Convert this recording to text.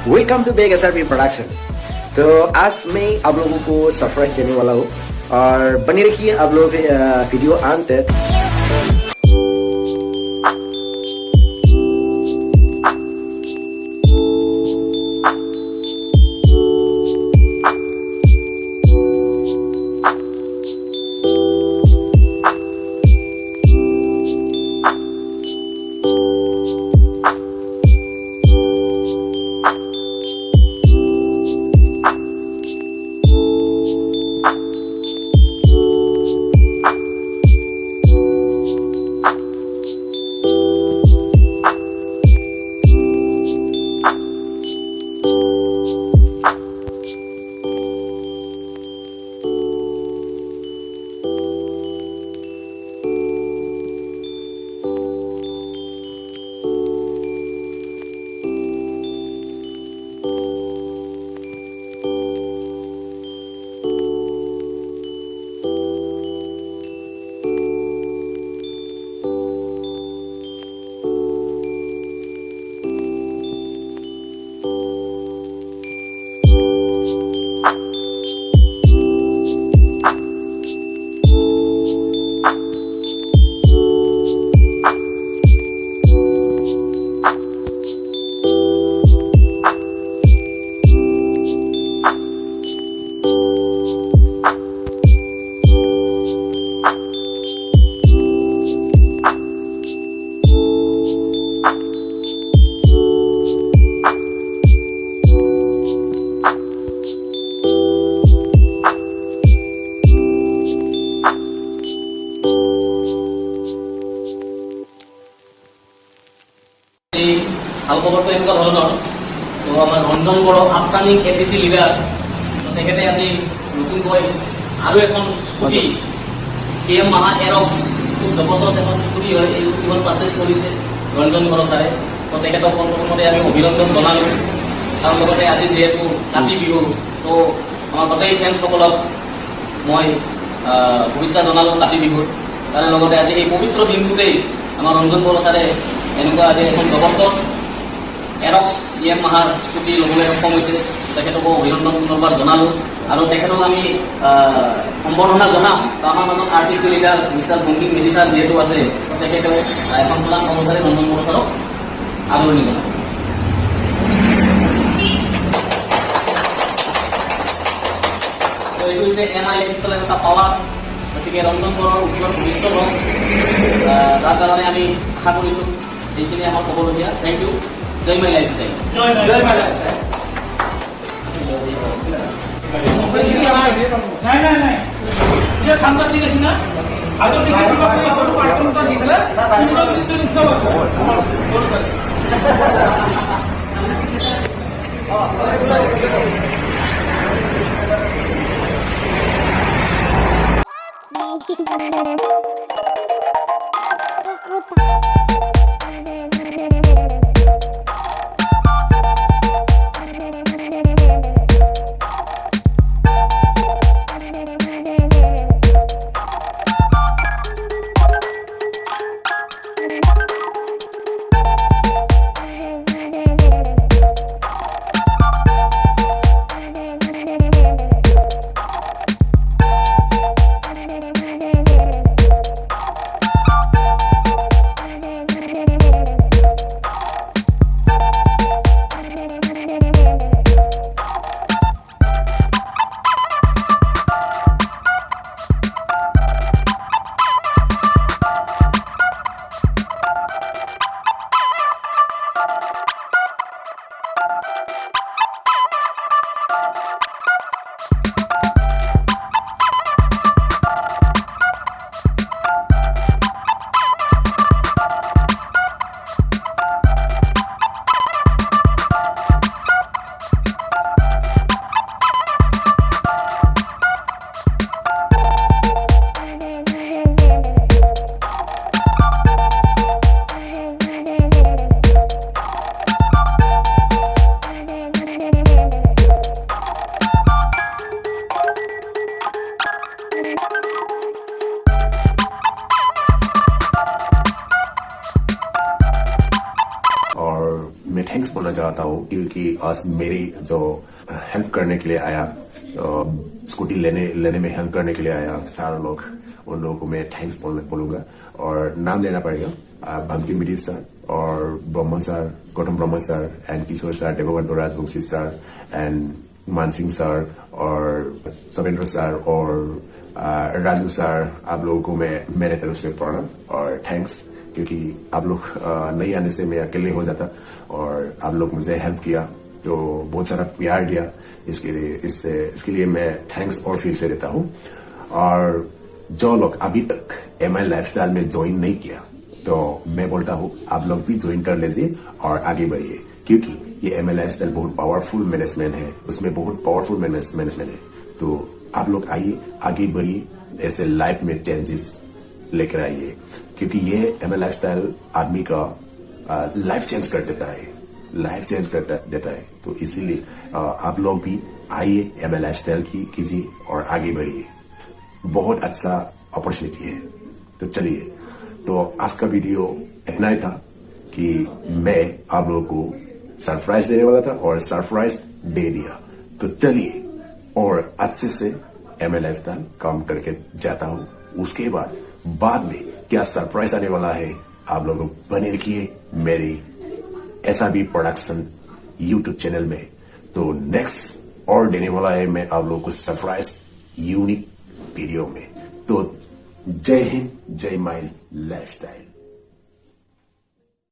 Welcome to beg S.R.B.production। तो आज मैं आप लोगों को सरप्राइज देने वाला हूँ और बने रखिए आप लोग वीडियो अंत तक। ভাল খবৰটো এনেকুৱা ধৰণৰ তো আমাৰ ৰঞ্জন বড়ো আপকামিং এডিসি লিডাৰ তেখেতে আজি নতুনকৈ আৰু এখন স্কুটি কেএম মাহা এৰক্স খুব জবৰদস্ত এখন স্কুটি হয় এই স্কুটিখন পাৰ্চেছ কৰিছে ৰঞ্জন বড়ো ছাৰে তো তেখেতক প্ৰথমতে আমি অভিনন্দন জনালোঁ তাৰ লগতে আজি যিহেতু কাতি বিহু তো আমাৰ গোটেই ফ্ৰেণ্ডছসকলক মই শুভেচ্ছা জনালোঁ কাতি বিহুৰ তাৰে লগতে আজি এই পবিত্ৰ দিনটোতেই আমাৰ ৰঞ্জন বড়ো ছাৰে এনেকুৱা আজি এখন জবৰদস্ত এৰক্স ইএম মাহাৰ স্কুটি ল'বলৈ সক্ষম হৈছে তেখেতকো অভিনন্দন পুনৰবাৰ জনালোঁ আৰু তেখেতক আমি সম্বৰ্ধনা জনাম আমাৰ মাজত আৰ্টিষ্ট লিডাৰ মিষ্টাৰ বংকিং মেধি ছাৰ যিহেতু আছে তেখেতেও এখন প্ৰধান কৰ্মচাৰী ৰঞ্জন বড়ো ছাৰক আদৰণি জনাম। এইটো হৈছে MI পিষ্টলৰ এটা পাৱাৰ গতিকে ৰঞ্জন বড়োৰ উজ্জ্বল ভৱিষ্যত হওক তাৰ কাৰণে আমি আশা কৰিছোঁ এইখিনি আমাৰ ক'বলগীয়া। Thank you. Joy my lifestyle. Joy my lifestyle. নাই যে সাংবাদিক আছে না আগৰ দিনৰ পাৰ্টনটা দি দিলে পুরো বিদ্যুৎ মুক্ত मैं थैंक्स बोलना चाहता हूँ क्योंकि आज मेरी जो हेल्प करने के लिए आया, स्कूटी लेने में हेल्प करने के लिए आया सारे लोग, उन लोगों को मैं थैंक्स बोलूंगा। और नाम लेना पड़ेगा बंकिम बिडी सर और ब्रह्म sir, Gautam Brahma sir and Kishore sir, Devkant Rajvanshi sir and Mansingh sir और सवेंद्र सर और राजू सर। आप लोगों को मैं मेरे तरफ से प्रणाम और थैंक्स, क्योंकि आप लोग नहीं आने से मैं अकेले हो जाता और आप लोग मुझे हेल्प किया, तो बहुत सारा प्यार दिया, इसके लिए मैं थैंक्स और फिर से देता हूँ। और जो लोग अभी तक MI लाइफस्टाइल में ज्वाइन नहीं किया, तो मैं बोलता हूँ आप लोग भी ज्वाइन कर लीजिए और आगे बढ़िए, क्योंकि ये MI लाइफस्टाइल बहुत पावरफुल मैनेजमेंट है, उसमें बहुत पावरफुल मैनेजमेंट है। तो आप लोग आइए, आगे बढ़िए, ऐसे लाइफ में चेंजेस लेकर आइए, क्योंकि ये MI लाइफस्टाइल आदमी का लाइफ चेंज कर देता है, लाइफ चेंज कर देता है। तो इसीलिए आप लोग भी आइए, MI लाइफस्टाइल कीजिए और आगे बढ़िए, बहुत अच्छा अपॉर्चुनिटी है। तो चलिए, तो आज का वीडियो इतना ही था कि मैं आप लोगों को सरप्राइज देने वाला था और सरप्राइज दे दिया। तो चलिए और अच्छे से MI लाइफस्टाइल काम करके जाता हूँ, उसके बाद में क्या सरप्राइज आने वाला है, आप लोग बने रखिए मेरी S.R.B प्रोडक्शन YouTube चैनल में। तो नेक्स्ट और देने वाला है मैं आप लोगों को सरप्राइज यूनिक वीडियो में। तो जय हिंद, जय माई लाइफस्टाइल।